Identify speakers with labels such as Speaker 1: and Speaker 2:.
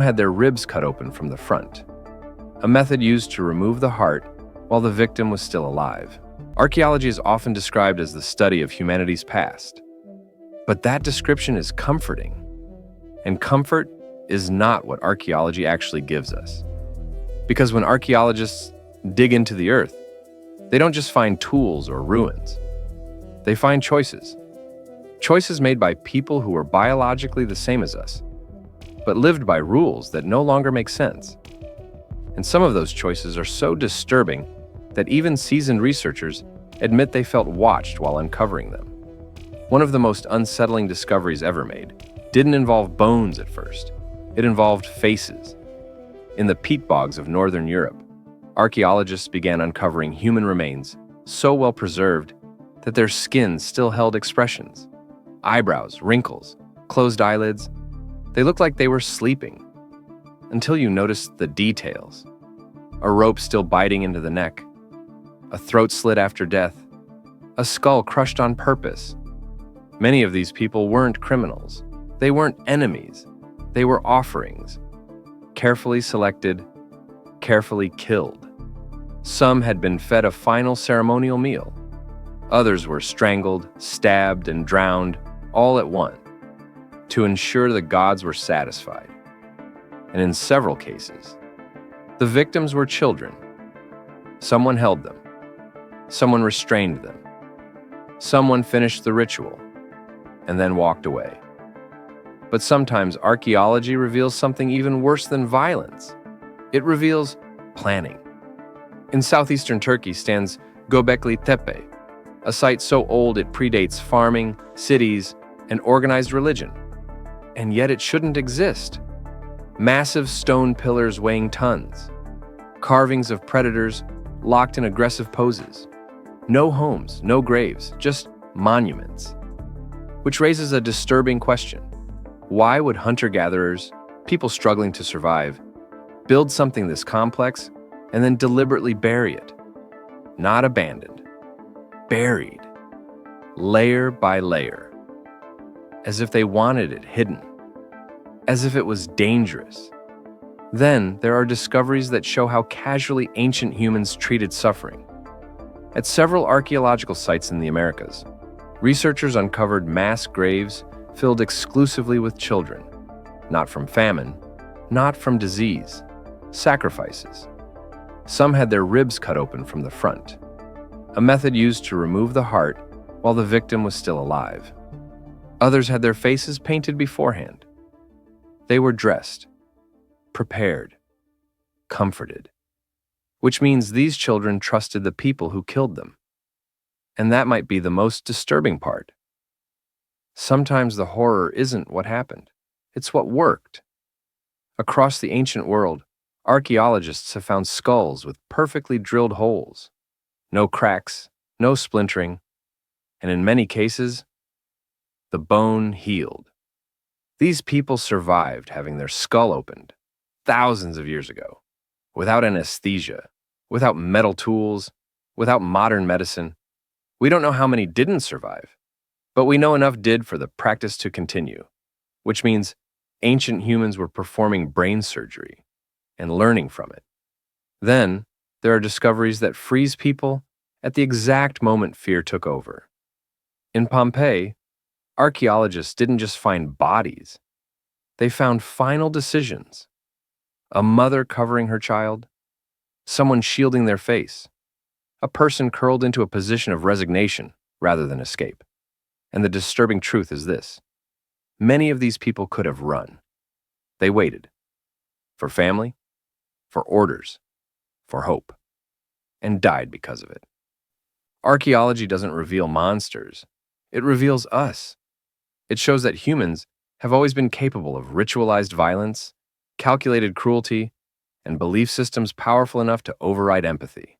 Speaker 1: had their ribs cut open from the front, a method used to remove the heart while the victim was still alive. Archaeology is often described as the study of humanity's past, but that description is comforting, and comfort is not what archaeology actually gives us. Because when archaeologists dig into the earth, they don't just find tools or ruins. They find choices. Choices made by people who were biologically the same as us, but lived by rules that no longer make sense. And some of those choices are so disturbing that even seasoned researchers admit they felt watched while uncovering them. One of the most unsettling discoveries ever made didn't involve bones at first. It involved faces. In the peat bogs of northern Europe, archaeologists began uncovering human remains so well preserved that their skin still held expressions. Eyebrows, wrinkles, closed eyelids. They looked like they were sleeping. Until you noticed the details. A rope still biting into the neck. A throat slit after death. A skull crushed on purpose. Many of these people weren't criminals. They weren't enemies. They were offerings. Carefully selected, carefully killed. Some had been fed a final ceremonial meal. Others were strangled, stabbed, and drowned, all at once, to ensure the gods were satisfied. And in several cases, the victims were children. Someone held them. Someone restrained them. Someone finished the ritual, and then walked away. But sometimes archaeology reveals something even worse than violence. It reveals planning. In southeastern Turkey stands Göbekli Tepe, a site so old it predates farming, cities, and organized religion. And yet it shouldn't exist. Massive stone pillars weighing tons. Carvings of predators locked in aggressive poses. No homes, no graves, just monuments. Which raises a disturbing question. Why would hunter-gatherers, people struggling to survive, build something this complex and then deliberately bury it? Not abandoned, buried, layer by layer, as if they wanted it hidden, as if it was dangerous. Then there are discoveries that show how casually ancient humans treated suffering. At several archaeological sites in the Americas, researchers uncovered mass graves filled exclusively with children, not from famine, not from disease, sacrifices. Some had their ribs cut open from the front, a method used to remove the heart while the victim was still alive. Others had their faces painted beforehand. They were dressed, prepared, comforted, which means these children trusted the people who killed them. And that might be the most disturbing part. Sometimes the horror isn't what happened, it's what worked. Across the ancient world, archaeologists have found skulls with perfectly drilled holes, no cracks, no splintering, and in many cases, the bone healed. These people survived having their skull opened thousands of years ago, without anesthesia, without metal tools, without modern medicine. We don't know how many didn't survive, but we know enough did for the practice to continue, which means ancient humans were performing brain surgery and learning from it. Then, there are discoveries that freeze people at the exact moment fear took over. In Pompeii, archaeologists didn't just find bodies, they found final decisions. A mother covering her child, someone shielding their face, a person curled into a position of resignation rather than escape. And the disturbing truth is this: many of these people could have run. They waited. For family, for orders, for hope, and died because of it. Archaeology doesn't reveal monsters. It reveals us. It shows that humans have always been capable of ritualized violence, calculated cruelty, and belief systems powerful enough to override empathy.